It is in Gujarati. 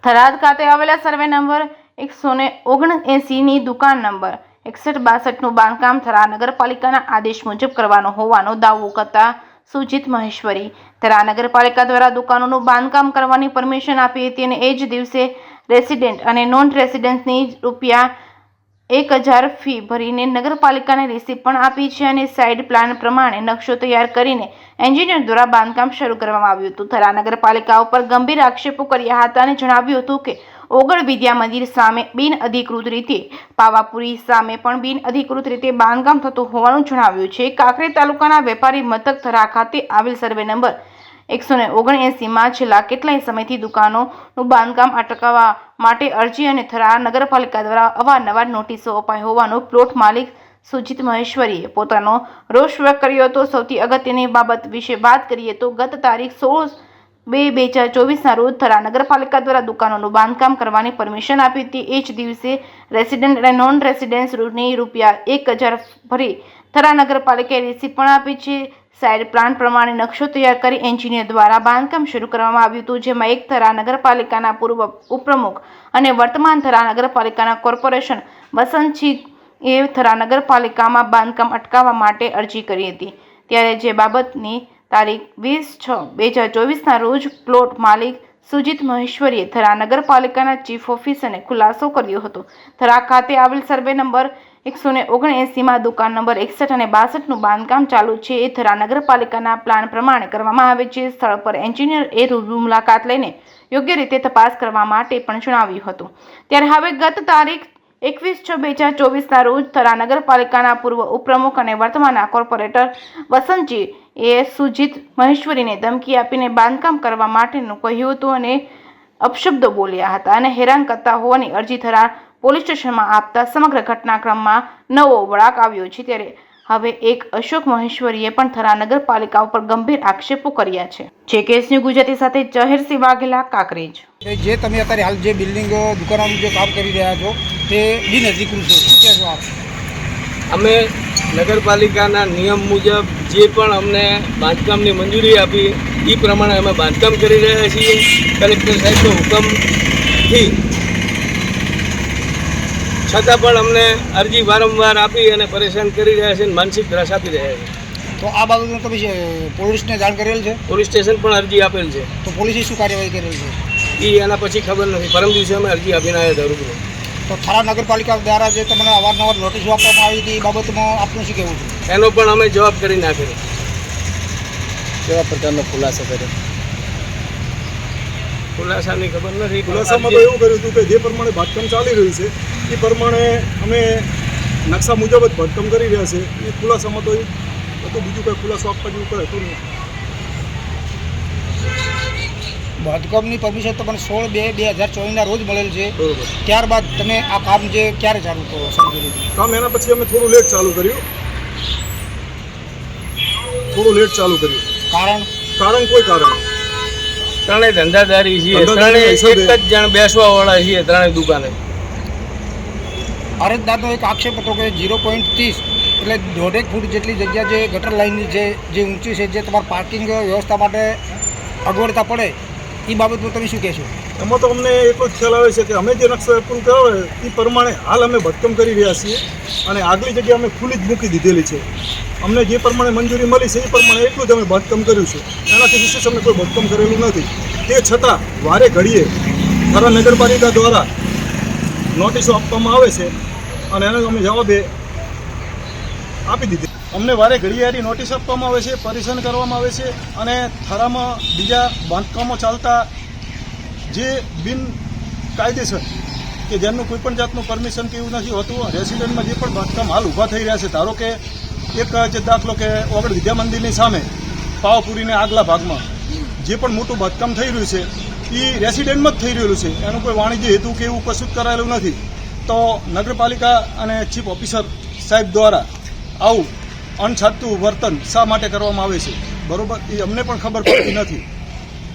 થરાદ ખાતે આવેલા સર્વે નંબર 179ની દુકાન નંબર 6162નું બાંધકામ થરાદ નગરપાલિકાના આદેશ મુજબ કરવાનો હોવાનો દાવો કરતા સુજીત મહેશ્વરી થરાદ નગરપાલિકા દ્વારા દુકાનોનું બાંધકામ કરવાની પરમિશન આપી હતી અને એ જ દિવસે રેસિડેન્ટ અને નોન રેસિડેન્ટની ₹1000 ફી ભરીને નગરપાલિકાને રિસીપ્ટ પણ આપી છે અને સાઇડ પ્લાન પ્રમાણે નકશો તૈયાર કરીને એન્જિનિયર દ્વારા બાંધકામ શરૂ કરવામાં આવ્યું હતું। થરાદ નગરપાલિકા ઉપર ગંભીર આક્ષેપો કર્યા હતા અને જણાવ્યું હતું કે ઓગળ વિદ્યા મંદિર સામે બિનઅધિકૃત રીતે, પાવાપુરી સામે પણ બિનઅધિકૃત રીતે બાંધકામ થતું હોવાનું જણાવ્યું છે। કાંકરેજ તાલુકાના વેપારી મથક થરા ખાતે આવેલ સર્વે નંબર 179માં છેલ્લા કેટલાય સમયથી દુકાનોનું બાંધકામ અટકાવવા માટે અરજી અને થરાદ નગરપાલિકા દ્વારા અવારનવાર નોટિસો અપાઈ હોવાનું પ્લોટ માલિક સુજીત મહેશ્વરીએ પોતાનો રોષ વ્યક્ત કર્યો હતો। સૌથી અગત્યની બાબત વિશે વાત કરીએ તો ગત તારીખ 16/2/2024ના રોજ થરાદ નગરપાલિકા દ્વારા દુકાનોનું બાંધકામ કરવાની પરમિશન આપી હતી। એ જ દિવસે રેસિડેન્ટ અને નોન રેસિડેન્ટની ₹1000 ભરી થરાદ નગરપાલિકાએ રિસીપ્ટ પણ આપી છે। સાઇડ પ્લાન પ્રમાણે નકશો તૈયાર કરી એન્જિનિયર દ્વારા બાંધકામ શરૂ કરવામાં આવ્યું હતું, જેમાં એક થરાદ નગરપાલિકાના પૂર્વ ઉપપ્રમુખ અને વર્તમાન થરાદ નગરપાલિકાના કોર્પોરેશન વસંતસિંહે થરાદ નગરપાલિકામાં બાંધકામ અટકાવવા માટે અરજી કરી હતી। ત્યારે જે બાબતની તારીખ 20/6/2024ના રોજ પ્લોટ માલિક સુજીત મહેશ્વરીએ થરાદ નગરપાલિકાના ચીફ ઓફિસરને ખુલાસો કર્યો હતો। થરાદ ખાતે આવેલ સર્વે નંબર 179માં દુકાન નંબર 61 અને 62નું બાંધકામ ચાલુ છે। એ થરાદ નગરપાલિકાના પ્લાન પ્રમાણે કરવામાં આવે છે। સ્થળ પર એન્જિનિયર એ રૂબરૂ મુલાકાત લઈને યોગ્ય રીતે તપાસ કરવા માટે પણ જણાવ્યું હતું। ત્યારે હવે ગત તારીખ 21/6/2024ના રોજ થરાદ નગરપાલિકાના પૂર્વ ઉપપ્રમુખ અને વર્તમાન કોર્પોરેટર વસંતસિંહે સુજીત મહેશ્વરીને ધમકી આપીને બાંધકામ કરવા માટેનું કહ્યું હતું અને અપશબ્દો બોલ્યા હતા અને હેરાન કરતા હોવાની અરજી થરાદ પોલીસ સ્ટેશનમાં આપતા સમગ્ર ઘટનાક્રમમાં નવો વળાંક આવ્યો છે। ત્યારે હવે એક અશોક મહેશ્વરીએ પણ થરાદ નગરપાલિકા ઉપર ગંભીર આક્ષેપો કર્યા છે। જે કેસની ગુજરાતી સાથે જહેરસિંહ વાઘેલા, કાંકરેજ। જે તમે અત્યારે હાલ જે બિલ્ડિંગ દુકાનોનું જે કામ કરી રહ્યા છો તે બિનઅધિકૃત છે, શું કહેશો આપ? અમે નગરપાલિકાના નિયમ મુજબ જે પણ અમને બાંધકામની મંજૂરી આપી એ પ્રમાણે અમે બાંધકામ કરી રહ્યા છીએ। કલેક્ટર સાહેબનો હુકમથી છતાં પણ અમને અરજી વારંવાર આપી અને પરેશાન કરી રહ્યા છે અને માનસિક ત્રાસ આપી રહ્યા છે। તો આ બાબતનું તમે પોલીસને જાણ કરેલ છે? પોલીસ સ્ટેશન પણ અરજી આપેલ છે। તો પોલીસે શું કાર્યવાહી કરેલ છે એ એના પછી ખબર નથી। પરમ દિવસે અમે અરજી આપીને આવ્યા હતા રૂબરૂ। તો થરાદ નગરપાલિકા દ્વારા જે તમને અવારનવાર નોટિસો આપવામાં આવી હતી એ બાબતમાં આપનું શું કહેવું છે? એનો પણ અમે જવાબ કરી નાખેલો। કેવા પ્રકારનો ખુલાસો કર્યો? ખુલાસાની ખબર નથી। ખુલાસામાં તો એવું કર્યું હતું કે જે પ્રમાણે બાંધકામ ચાલી રહ્યું છે એ પ્રમાણે અમે નકશા મુજબ જ બાંધકામ કરી રહ્યા છે। એ ખુલાસામાં તો હતું, બીજું કંઈ ખુલાસો આપવા જેવું કંઈ હતું નહીં। બાંધકામની પરમિશન તમને 16/2/2024ના રોજ મળેલ છે, બરોબર। ત્યારબાદ તમે આ કામ જે ક્યારે ચાલુ કરો શરૂ કર્યું? કામ એના પછી અમે થોડું લેટ ચાલુ કર્યું। કારણ કોઈ કારણ ત્રણેય ધંધાદારી છીએ, ત્રણેય એક જ જણ બેસવાવાળા છીએ, ત્રણેય દુકાને। અરજદારનો એક આક્ષેપ હતો કે 0.30 એટલે 1.5 ફૂટ જેટલી જગ્યા જે ગટર લાઇનની જે ઊંચી છે, જે તમારા પાર્કિંગ વ્યવસ્થા માટે અગવડતા પડે એ બાબતમાં તમે શું કહેશો? એમાં તો અમને એટલો જ ખ્યાલ આવે છે કે અમે જે નકશો એપ્રુવ કરાવે એ પ્રમાણે હાલ અમે બાંધકામ કરી રહ્યા છીએ અને આગલી જગ્યા અમે ખુલ્લી જ મૂકી દીધેલી છે। અમને જે પ્રમાણે મંજૂરી મળી છે એ પ્રમાણે એટલું જ અમે બાંધકામ કર્યું છે, એનાથી વિશેષ અમે કોઈ બાંધકામ કરેલું નથી। તે છતાં વારે ઘડીએ થરાદ નગરપાલિકા દ્વારા નોટિસો આપવામાં આવે છે અને એનો અમે જવાબે આપી દીધી। અમને વારે ઘડીએ એની નોટિસ આપવામાં આવે છે, પરેશાન કરવામાં આવે છે અને થરામાં બીજા બાંધકામો ચાલતા જે બિનકાયદેસર કે જેમનું કોઈપણ જાતનું પરમિશન કે એવું નથી હોતું, રેસિડેન્ટમાં જે પણ બાંધકામ હાલ ઊભા થઈ રહ્યા છે, ધારો કે એક જે દાખલો કે ઓગળ વિદ્યા મંદિરની સામે પાવાપુરીને આગલા ભાગમાં જે પણ મોટું બાંધકામ થઈ રહ્યું છે એ રેસિડેન્ટમાં જ થઈ રહેલું છે, એનું કોઈ વાણિજ્ય હેતુ કે એવું કશું જ કરાયેલું નથી। તો નગરપાલિકા અને ચીફ ઓફિસર સાહેબ દ્વારા આવું અણછાતું વર્તન શા માટે કરવામાં આવે છે, બરાબર, એ અમને પણ ખબર પડતી નથી।